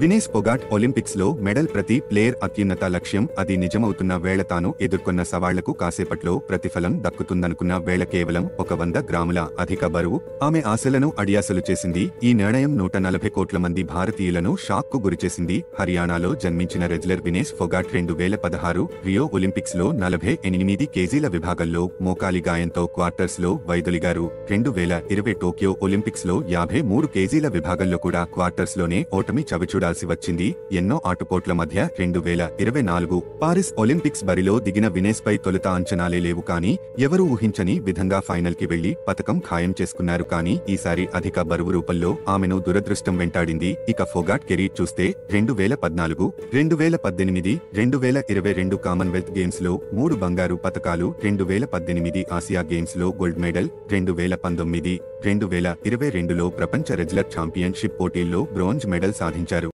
వినేస్ Phogat Olympics లో medal ప్రతి player అత్యున్నత లక్ష్యం. అది నిజమవుతున్న వేళ తాను ఎదుర్కొన్న సవాళ్లకు కాసేపట్లో ప్రతిఫలం దక్కుతుందనుకున్న వేళ కేవలం 100 గ్రాముల అధిక బరువు ఆమె ఆశలను అడియాసలు చేసింది. ఈ నిర్ణయం 140 కోట్ల మంది భారతీయులను షాక్ కు గురిచేసింది. హర్యానాలో జన్మించిన రెజ్లర్ వినేస్ ఫోగాట్ 2016 రియో ఒలింపిక్స్ లో 48 కేజీల విభాగంలో మోకాలి గాయంతో క్వార్టర్స్ లో వైదొలిగారు. 2020 టోక్యో ఒలింపిక్స్ లో 53 కేజీల విభాగంలో కూడా క్వార్టర్స్ లోనే ఓటమి చవిచూడాల్సి వచ్చింది. ఎన్నో ఆటుపోట్ల మధ్య 2024 పారిస్ ఒలింపిక్స్ బరిలో దిగిన వినేస్ పై తొలుత అంచనాలే లేవు. కానీ ఎవరూ ఊహించని విధంగా ఫైనల్ కి వెళ్లి పతకం ఖాయం చేసుకున్నారు. కానీ ఈసారి అధిక బరువు రూపంలో ఆమెను దురదృష్టం వెంటాడింది. ఇక ఫోగాట్ కెరీర్ చూస్తే 2014, 2018, 2022 కామన్వెల్త్ గేమ్స్ లో 3 బంగారు పతకాలు, 2018 ఆసియా గేమ్స్ లో గోల్డ్ మెడల్, 2019, 2022లో ప్రపంచ రెజ్లర్ ఛాంపియన్షిప్ పోటీల్లో బ్రోంజ్ మెడల్ సాధించారు.